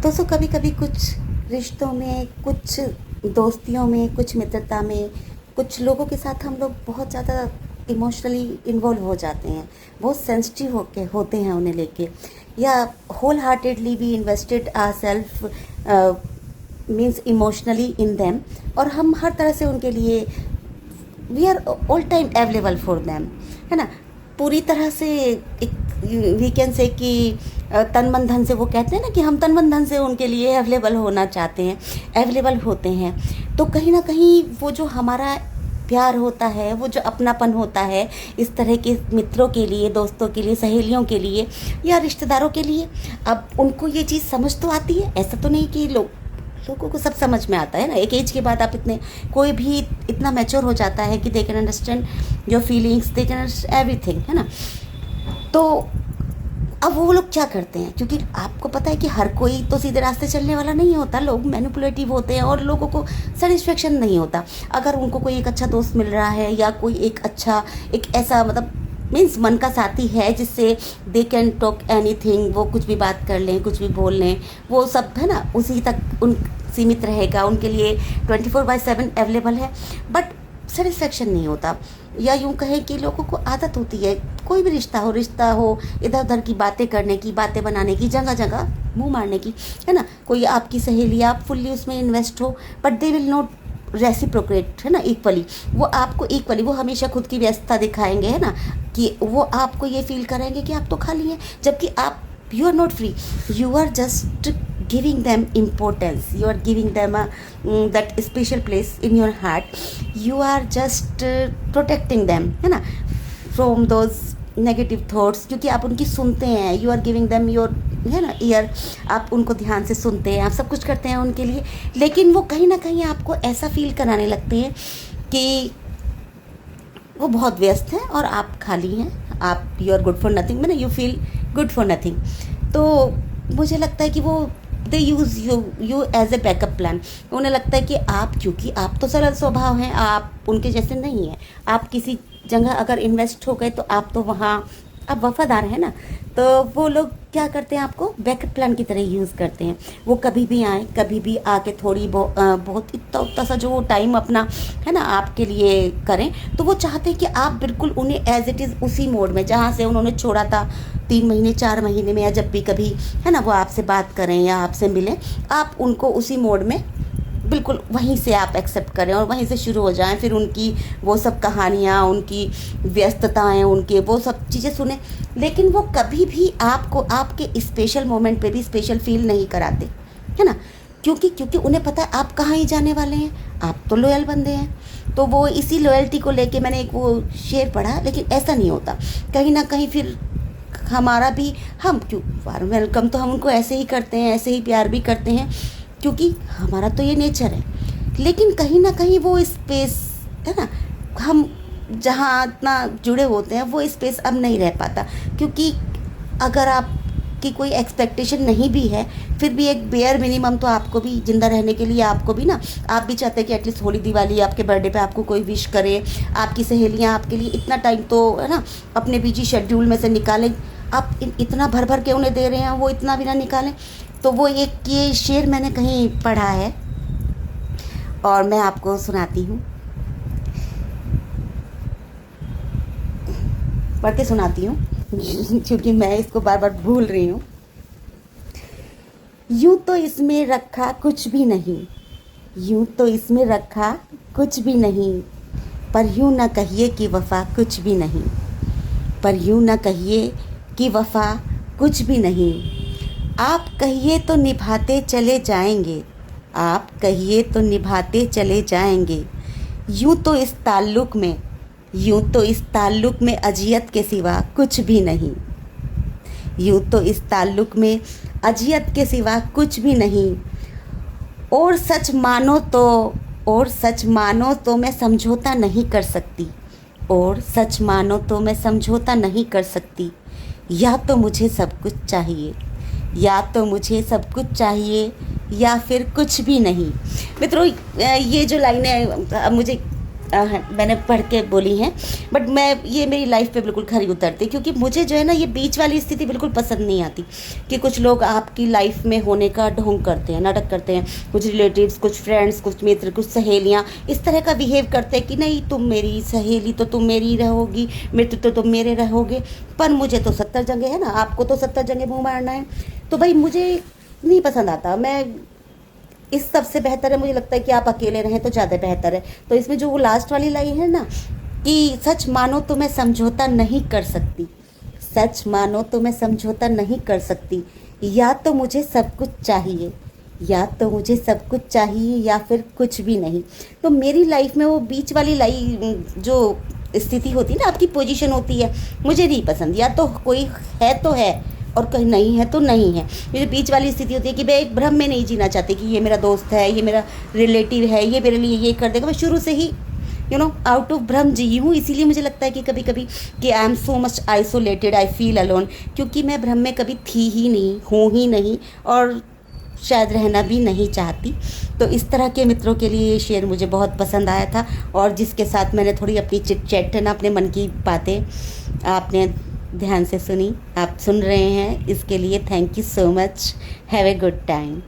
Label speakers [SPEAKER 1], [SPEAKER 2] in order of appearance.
[SPEAKER 1] दोस्तों कभी कभी कुछ रिश्तों में, कुछ दोस्तियों में, कुछ मित्रता में, कुछ लोगों के साथ हम लोग बहुत ज़्यादा इमोशनली इन्वॉल्व हो जाते हैं, बहुत सेंसिटिव होते हैं उन्हें लेके, या wholeheartedly we invested our self means emotionally in them, और हम हर तरह से उनके लिए we are all time available for them, है ना। पूरी तरह से एक वी कैन से कि तन मन धन से, वो कहते हैं ना कि हम तन मन धन से उनके लिए अवेलेबल होना चाहते हैं, अवेलेबल होते हैं। तो कहीं ना कहीं वो जो हमारा प्यार होता है, वो जो अपनापन होता है इस तरह के मित्रों के लिए, दोस्तों के लिए, सहेलियों के लिए या रिश्तेदारों के लिए, अब उनको ये चीज़ समझ तो आती है। ऐसा तो नहीं कि लोगों को सब समझ में आता है ना। एक एज के बाद आप कोई भी इतना मैच्योर हो जाता है कि they can understand your feelings, they can understand everything, है ना। तो अब वो लोग क्या करते हैं, क्योंकि आपको पता है कि हर कोई तो सीधे रास्ते चलने वाला नहीं होता, लोग मैनिपुलेटिव होते हैं और लोगों को सेटिस्फेक्शन नहीं होता। अगर उनको कोई एक अच्छा दोस्त मिल रहा है या कोई एक अच्छा, एक ऐसा मतलब मीन्स मन का साथी है जिससे दे कैन टॉक एनीथिंग, वो कुछ भी बात कर लें, कुछ भी बोल लें, वो सब है ना उसी तक उन सीमित रहेगा, उनके लिए 24/7 अवेलेबल है, बट सेटिस्फेक्शन नहीं होता। या यूँ कहें कि लोगों को आदत होती है, कोई भी रिश्ता हो इधर उधर की बातें करने की, बातें बनाने की, जगह जगह मुंह मारने की, है ना। कोई आपकी सहेली, आप फुल्ली उसमें इन्वेस्ट हो, but they will not reciprocate, है ना, इक्वली। वो आपको इक्वली, वो हमेशा खुद की व्यस्तता दिखाएंगे, है ना, कि वो आपको ये फील कराएंगे कि आप तो खाली हैं, जबकि आप you are not free, you are just giving them importance, you are giving them that special place in your heart, you are just protecting them, है ना, from those negative thoughts, क्योंकि आप उनकी सुनते हैं, you are giving them your, है ना, year, आप उनको ध्यान से सुनते हैं, आप सब कुछ करते हैं उनके लिए। लेकिन वो कहीं ना कहीं आपको ऐसा फील कराने लगते हैं कि वो बहुत व्यस्त हैं और आप खाली हैं, आप you are good for nothing, मैंने you feel good for nothing. तो मुझे लगता है कि वो they use you as a backup plan. उन्हें लगता है कि आप, क्योंकि आप तो सरल स्वभाव हैं, आप उनके जैसे नहीं हैं, आप किसी जगह अगर इन्वेस्ट हो गए तो आप तो वहाँ आप वफादार हैं ना। तो वो लोग क्या करते हैं, आपको बैकअप प्लान की तरह यूज़ करते हैं। वो कभी भी आए, कभी भी आके थोड़ी बहुत इतना उतना सा जो टाइम अपना, है ना, आपके लिए करें। तो वो चाहते हैं कि आप बिल्कुल उन्हें एज इट इज़ उसी मोड में जहाँ से उन्होंने छोड़ा था 3 महीने 4 महीने में, या जब भी कभी, है ना, वो आपसे बात करें या आपसे मिलें, आप उनको उसी मोड में बिल्कुल वहीं से आप एक्सेप्ट करें और वहीं से शुरू हो जाएं। फिर उनकी वो सब कहानियाँ, उनकी व्यस्तताएं, उनके वो सब चीज़ें सुने, लेकिन वो कभी भी आपको आपके स्पेशल मोमेंट पे भी स्पेशल फील नहीं कराते, है ना। क्योंकि उन्हें पता है आप कहाँ ही जाने वाले हैं, आप तो लॉयल बंदे हैं। तो वो इसी लॉयल्टी को लेके, मैंने एक वो शेर पढ़ा, लेकिन ऐसा नहीं होता कहीं ना कहीं। फिर हमारा भी, हम क्यों वार्म वेलकम तो हम उनको ऐसे ही करते हैं, ऐसे ही प्यार भी करते हैं, क्योंकि हमारा तो ये नेचर है। लेकिन कहीं ना कहीं वो स्पेस, है ना, हम जहाँ इतना जुड़े होते हैं वो स्पेस अब नहीं रह पाता। क्योंकि अगर आपकी कोई एक्सपेक्टेशन नहीं भी है, फिर भी एक बेयर मिनिमम तो आपको भी ज़िंदा रहने के लिए, आपको भी ना, आप भी चाहते हैं कि एटलीस्ट होली दिवाली, आपके बर्थडे पे आपको कोई विश करे, आपकी सहेलियाँ आपके लिए इतना टाइम तो, है ना, अपने बिजी शेड्यूल में से निकालें। आप इतना भर भर के उन्हें दे रहे हैं, वो इतना भी ना निकालें। तो वो एक ये शेर मैंने कहीं पढ़ा है और मैं आपको सुनाती हूँ, पढ़ के सुनाती हूँ क्योंकि मैं इसको बार बार भूल रही हूँ। यूं तो इसमें रखा कुछ भी नहीं, यूं तो इसमें रखा कुछ भी नहीं, पर यूं ना कहिए कि वफ़ा कुछ भी नहीं, पर यूं ना कहिए कि वफ़ा कुछ भी नहीं। आप कहिए तो निभाते चले जाएंगे, आप कहिए तो निभाते चले जाएंगे। यूं तो इस ताल्लुक़ में, यूं तो इस ताल्लुक़ में अजियत के सिवा कुछ भी नहीं, यूं तो इस ताल्लुक़ में अजियत के सिवा कुछ भी नहीं। और सच मानो तो मैं समझौता नहीं कर सकती, और सच मानो तो मैं समझौता नहीं कर सकती। या तो मुझे सब कुछ चाहिए, या तो मुझे सब कुछ चाहिए, या फिर कुछ भी नहीं। मित्रों, ये जो लाइनें मुझे मैंने पढ़ के बोली हैं, बट मैं ये मेरी लाइफ पे बिल्कुल खरी उतरती, क्योंकि मुझे जो है ना ये बीच वाली स्थिति बिल्कुल पसंद नहीं आती कि कुछ लोग आपकी लाइफ में होने का ढोंग करते हैं, नाटक करते हैं, कुछ रिलेटिव्स, कुछ फ्रेंड्स, कुछ मित्र, कुछ सहेलियाँ इस तरह का बिहेव करते हैं कि नहीं तुम मेरी सहेली तो तुम मेरी रहोगी, मित्र तो तुम मेरे रहोगे, पर मुझे तो 70 जगह है ना, आपको तो 70 जगह मुँह मारना है। तो भाई मुझे नहीं पसंद आता। मैं इस सबसे बेहतर है, मुझे लगता है कि आप अकेले रहें तो ज़्यादा बेहतर है। तो इसमें जो वो लास्ट वाली लाइन है ना कि सच मानो तो मैं समझौता नहीं कर सकती, सच मानो तो मैं समझौता नहीं कर सकती, या तो मुझे सब कुछ चाहिए, या तो मुझे सब कुछ चाहिए या फिर कुछ भी नहीं। तो मेरी लाइफ में वो बीच वाली लाइन जो स्थिति होती है ना, आपकी पोजीशन होती है, मुझे नहीं पसंद। या तो कोई है तो है और कहीं नहीं है तो नहीं है। ये जो बीच वाली स्थिति होती है कि मैं एक भ्रम में नहीं जीना चाहती कि ये मेरा दोस्त है, ये मेरा रिलेटिव है, ये मेरे लिए ये कर देगा। मैं शुरू से ही आउट ऑफ भ्रम जी हूँ। इसीलिए मुझे लगता है कि कभी कभी कि I am so much isolated, I feel alone, क्योंकि मैं भ्रम में कभी थी ही नहीं, हूँ ही नहीं, और शायद रहना भी नहीं चाहती। तो इस तरह के मित्रों के लिए ये शेर मुझे बहुत पसंद आया था, और जिसके साथ मैंने थोड़ी अपनी चिट चैट ना, अपने मन की बातें आपने ध्यान से सुनी, आप सुन रहे हैं, इसके लिए thank you so much. Have a good time.